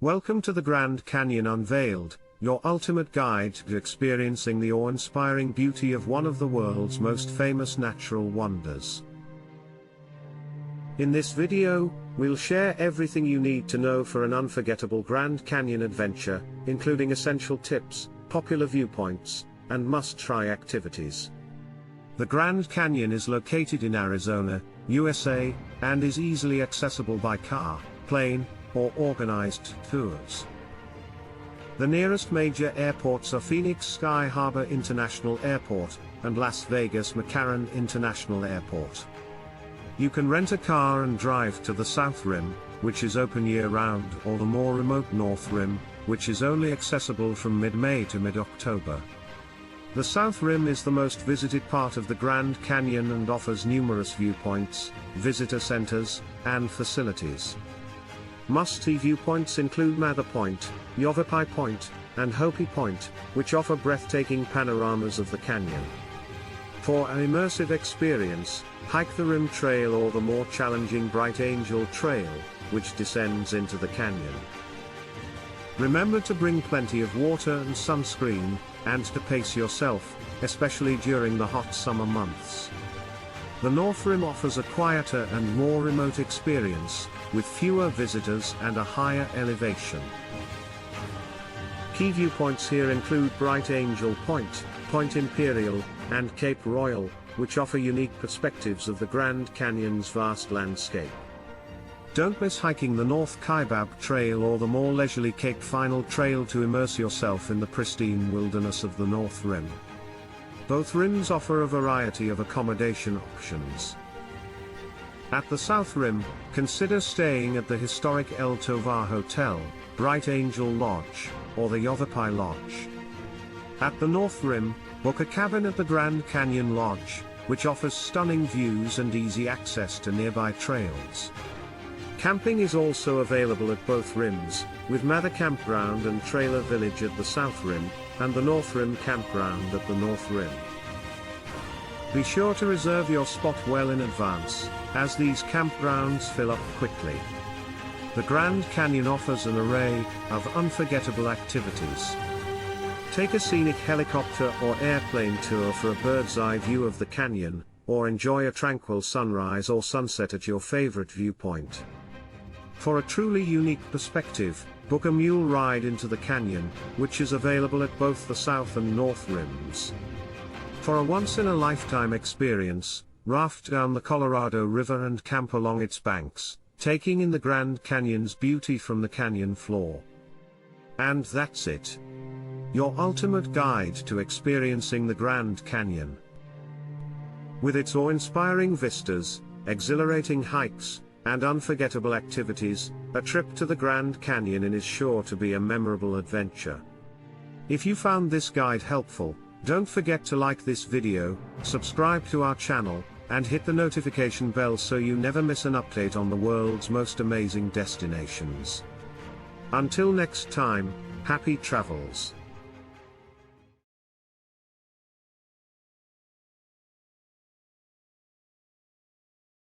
Welcome to the Grand Canyon Unveiled, your ultimate guide to experiencing the awe-inspiring beauty of one of the world's most famous natural wonders. In this video, we'll share everything you need to know for an unforgettable Grand Canyon adventure, including essential tips, popular viewpoints, and must-try activities. The Grand Canyon is located in Arizona, USA, and is easily accessible by car, plane, or organized tours. The nearest major airports are Phoenix Sky Harbor International Airport, and Las Vegas McCarran International Airport. You can rent a car and drive to the South Rim, which is open year-round, or the more remote North Rim, which is only accessible from mid-May to mid-October. The South Rim is the most visited part of the Grand Canyon and offers numerous viewpoints, visitor centers, and facilities. Must-see viewpoints include Mather Point, Yavapai Point, and Hopi Point, which offer breathtaking panoramas of the canyon. For an immersive experience, hike the Rim Trail or the more challenging Bright Angel Trail, which descends into the canyon. Remember to bring plenty of water and sunscreen, and to pace yourself, especially during the hot summer months. The North Rim offers a quieter and more remote experience, with fewer visitors and a higher elevation. Key viewpoints here include Bright Angel Point, Point Imperial, and Cape Royal, which offer unique perspectives of the Grand Canyon's vast landscape. Don't miss hiking the North Kaibab Trail or the more leisurely Cape Final Trail to immerse yourself in the pristine wilderness of the North Rim. Both rims offer a variety of accommodation options. At the South Rim, consider staying at the historic El Tovar Hotel, Bright Angel Lodge, or the Yavapai Lodge. At the North Rim, book a cabin at the Grand Canyon Lodge, which offers stunning views and easy access to nearby trails. Camping is also available at both rims, with Mather Campground and Trailer Village at the South Rim, and the North Rim Campground at the North Rim. Be sure to reserve your spot well in advance, as these campgrounds fill up quickly. The Grand Canyon offers an array of unforgettable activities. Take a scenic helicopter or airplane tour for a bird's-eye view of the canyon, or enjoy a tranquil sunrise or sunset at your favorite viewpoint. For a truly unique perspective, book a mule ride into the canyon, which is available at both the South and North Rims. For a once-in-a-lifetime experience, raft down the Colorado River and camp along its banks, taking in the Grand Canyon's beauty from the canyon floor. And that's it. Your ultimate guide to experiencing the Grand Canyon. With its awe-inspiring vistas, exhilarating hikes, and unforgettable activities, a trip to the Grand Canyon is sure to be a memorable adventure. If you found this guide helpful, don't forget to like this video, subscribe to our channel, and hit the notification bell so you never miss an update on the world's most amazing destinations. Until next time, happy travels.